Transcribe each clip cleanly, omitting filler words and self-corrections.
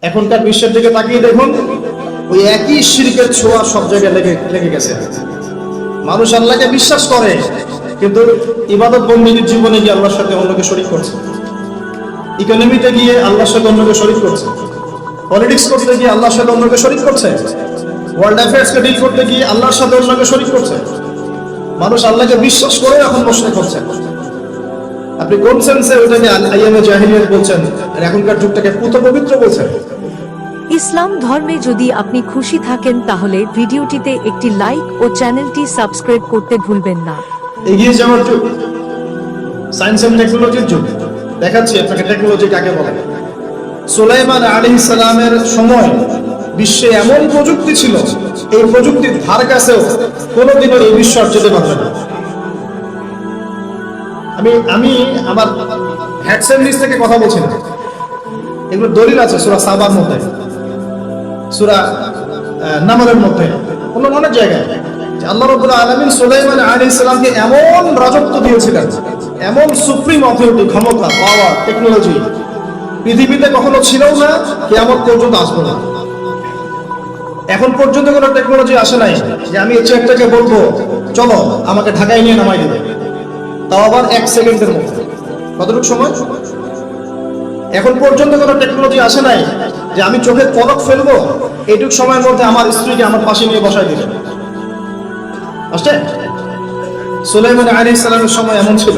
এখনকার বিশ্বের দিকে তাকিয়ে দেখুন, ওই একই শিরকের ছোঁয়া সব জায়গায় লেগে গেছে। মানুষ আল্লাহকে বিশ্বাস করে, কিন্তু ইবাদত বন্দেগীর জীবনে গিয়ে আল্লাহর সাথে অন্যকে শরীক করছে। ইকোনমিতে গিয়ে আল্লাহর সাথে অন্যকে শরীক করছে। পলিটিক্স করতে গিয়ে আল্লাহর সাথে অন্যকে শরীক করছে। ওয়ার্ল্ড অ্যাফেয়ার্সকে ডিল করতে গিয়ে আল্লাহর সাথে অন্যকে শরীক করছে। মানুষ আল্লাহকে বিশ্বাস করে এখন মুশরিক হচ্ছে। আপনি কোন সেন্সে ওটাকে আইয়ামে জাহিলিয়াত বলছেন, আর এখনকার যুগটাকে পুত পবিত্র বলছেন? ইসলাম ধর্মে যদি আপনি খুশি থাকেন তাহলে ভিডিওটিতে একটি লাইক ও চ্যানেলটি সাবস্ক্রাইব করতে ভুলবেন না। এগিয়ে যাওয়ার যুগ, সায়েন্স এন্ড টেকনোলজির যুগ। দেখাচ্ছি আপনাকে টেকনোলজি কাকে বলে। সুলাইমান আলাইহিস সালামের সময় বিশ্বে এমন প্রযুক্তি ছিল, এই প্রযুক্তির ধার কাছেও কোনোদিনও এই বিশ্ব আর যেতে পারবে না। আমি আমার হ্যাডসেট লিস্ট থেকে কথা বলছি না, এগুলো দলিল আছে সূরা সাবার মধ্যে, সূরা নামলের মধ্যে, অনেক জায়গায় আল্লাহ রাব্বুল আলামিন সুলাইমান আলাইহিস সালামকে এমন রাজত্ব দিয়েছিলেন, এমন সুপ্রিম অথরিটি, ক্ষমতা, পাওয়ার, টেকনোলজি পৃথিবীতে কখনো ছিল না, কিয়ামত পর্যন্ত আসবে না। এখন পর্যন্ত কোনো টেকনোলজি আসে নাই যে আমি এই চেকটাকে বলবো চলো আমাকে ঢাকায় নিয়ে নামাই দিবে, তাও আবার 1 সেকেন্ডের মধ্যে। কতটুকু সময়? এখন পর্যন্ত কোনো টেকনোলজি আসে নাই যে আমি চোখে পলক ফেলবো, এইটুক সময়ের মধ্যে আমার স্ত্রীকে আমার পাশে নিয়ে বসাই দিবে। আসছে? সুলাইমান আলাইহিস সালামের সময় এমন ছিল।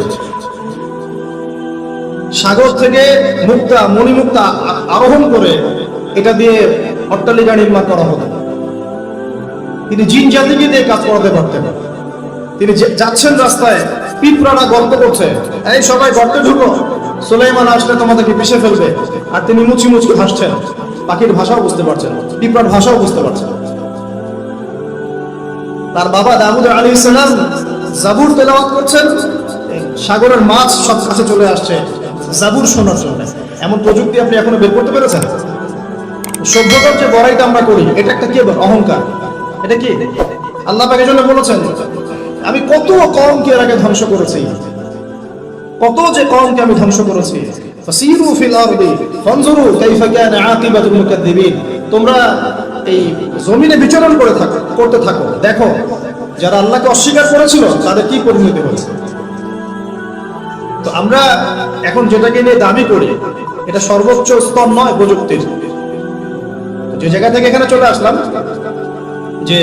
সাগর থেকে মুক্তা, মণিমুক্তা আরোহণ করে এটা দিয়ে অট্টালিকা নির্মাণ করা হতো। তিনি জিন জাতিকে দিয়ে কাজ করাতে পারতেন। তিনি যাচ্ছেন রাস্তায়, পিঁপড়ারা গল্প করছে, এই সবাই গর্তে ঢুকো, সুলাইমান আসলে তোমাদেরকে পিষে ফেলবে। আর তিনি মুচি মুচকি হাসছেন, পাখির ভাষাও বুঝতে পারছেন, পিঁপড়ার ভাষাও বুঝতে পারছেন। তার বাবা দাউদ আলাইহিস সালাম জাবুর তেলাওয়াত করছেন, সাগরের মাছ সব কাছে চলে আসছে জাবুর শোনার জন্য। এমন প্রযুক্তি আপনি এখনো বের করতে পেরেছেন? সভ্যতার যে বড়াইটা আমরা করি, এটা একটা কি অহংকার। এটা কি আল্লাহ পাকের জন্য বলেছেন, আমি কত কওমকে এর আগে ধ্বংস করেছি, কত যে কওমকে আমি ধ্বংস করেছি। ফাসিরু ফিল আরদি ফানজুরু কাইফা কানা আকিবাতুল মুকাদ্দিবিন। তোমরা এই জমিনে বিচরণ করতে থাকো, দেখো যারা আল্লাহকে অস্বীকার করেছিল তাদের কি পরিণতি হয়েছে। তো আমরা এখন যেটাকে নিয়ে দাবি করি, এটা সর্বোচ্চ স্তর নয় প্রযুক্তির। যে জায়গা থেকে এখানে চলে আসলাম, যে